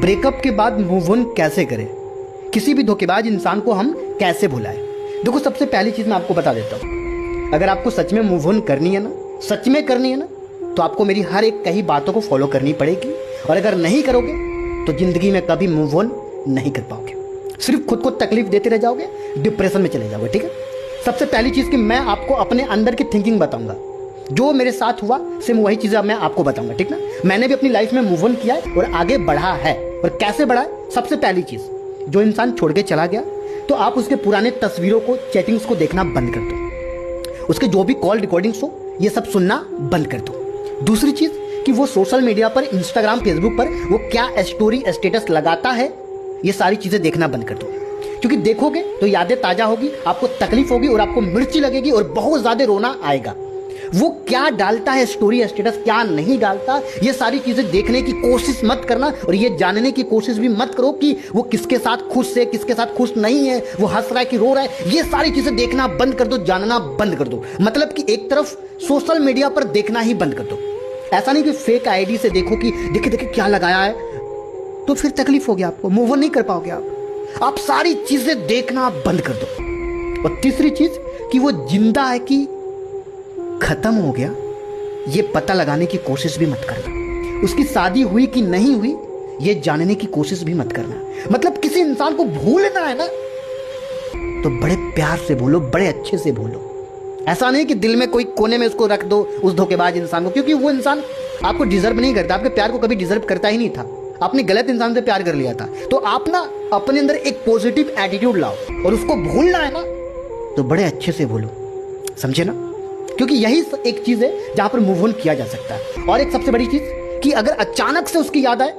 Breakup के बाद move on कैसे करें, किसी भी धोखेबाज इंसान को हम कैसे भुलाएं। देखो, सबसे पहली चीज मैं आपको बता देता हूं, अगर आपको सच में मूव ऑन करनी है ना, सच में करनी है ना, तो आपको मेरी हर एक कही बातों को फॉलो करनी पड़ेगी। और अगर नहीं करोगे तो जिंदगी में कभी मूव ऑन नहीं कर पाओगे, सिर्फ खुद को तकलीफ देते रह जाओगे, डिप्रेशन में चले जाओगे। ठीक है, सबसे पहली चीज कि मैं आपको अपने अंदर की थिंकिंग बताऊंगा, जो मेरे साथ हुआ सेम वही चीजें मैं आपको बताऊंगा। ठीक ना, मैंने भी अपनी लाइफ में मूव ऑन किया है और आगे बढ़ा है। और कैसे बढ़ा है? सबसे पहली चीज, जो इंसान छोड़ के चला गया तो आप उसके पुराने तस्वीरों को, चैटिंग्स को देखना बंद कर दो, उसके जो भी कॉल रिकॉर्डिंग्स हो ये सब सुनना बंद कर दो। दूसरी चीज कि वो सोशल मीडिया पर, इंस्टाग्राम, फेसबुक पर वो क्या स्टोरी, स्टेटस लगाता है, ये सारी चीजें देखना बंद कर दो। क्योंकि देखोगे तो यादें ताजा होगी, आपको तकलीफ होगी और आपको मिर्ची लगेगी और बहुत ज्यादा रोना आएगा। वो क्या डालता है स्टोरी, स्टेटस, क्या नहीं डालता, ये सारी चीजें देखने की कोशिश मत करना। और ये जानने की कोशिश भी मत करो कि वो किसके साथ खुश है, किसके साथ खुश नहीं है, वो हंस रहा है कि रो रहा है। ये सारी चीजें देखना बंद कर दो, जानना बंद कर दो। मतलब कि एक तरफ सोशल मीडिया पर देखना ही बंद कर दो। ऐसा नहीं कि फेक आईडी से देखो कि देखे देखे क्या लगाया है, तो फिर तकलीफ होगी, आपको मूव ऑन नहीं कर पाओगे। आप सारी चीजें देखना बंद कर दो। और तीसरी चीज कि वो जिंदा है कि खत्म हो गया, ये पता लगाने की कोशिश भी मत करना। उसकी शादी हुई कि नहीं हुई, ये जानने की कोशिश भी मत करना। मतलब किसी इंसान को भूलना है ना, तो बड़े प्यार से बोलो, बड़े अच्छे से बोलो। ऐसा नहीं कि दिल में कोई कोने में उसको रख दो, उस धोखेबाज इंसान को, क्योंकि वो इंसान आपको डिजर्व नहीं करता, आपके प्यार को कभी डिजर्व करता ही नहीं था। आपने गलत इंसान से प्यार कर लिया था। तो आप ना अपने अंदर एक पॉजिटिव एटीट्यूड लाओ, और उसको भूलना है ना तो बड़े अच्छे से बोलो, समझे ना? क्योंकि यही एक चीज है जहां पर मूव ऑन किया जा सकता है। और एक सबसे बड़ी चीज कि अगर अचानक से उसकी याद आए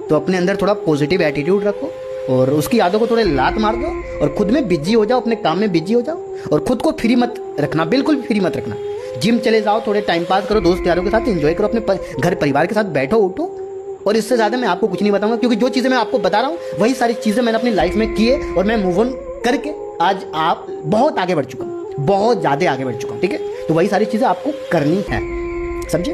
तो अपने अंदर थोड़ा पॉजिटिव एटीट्यूड रखो और उसकी यादों को थोड़े लात मार दो और खुद में बिजी हो जाओ, अपने काम में बिजी हो जाओ। और खुद को फ्री मत रखना, बिल्कुल भी फ्री मत रखना। जिम चले जाओ, थोड़े टाइम पास करो, दोस्त यारों के साथ एंजॉय करो, अपने घर परिवार के साथ बैठो उठो। और इससे ज्यादा मैं आपको कुछ नहीं बताऊंगा, क्योंकि जो चीजें मैं आपको बता रहा हूं वही सारी चीजें मैंने अपनी लाइफ में की है और मैं मूव ऑन करके आज आप बहुत आगे बढ़ चुका हूं, बहुत ज्यादा आगे बढ़ चुका हूं। ठीक है, तो वही सारी चीजें आपको करनी है, समझे?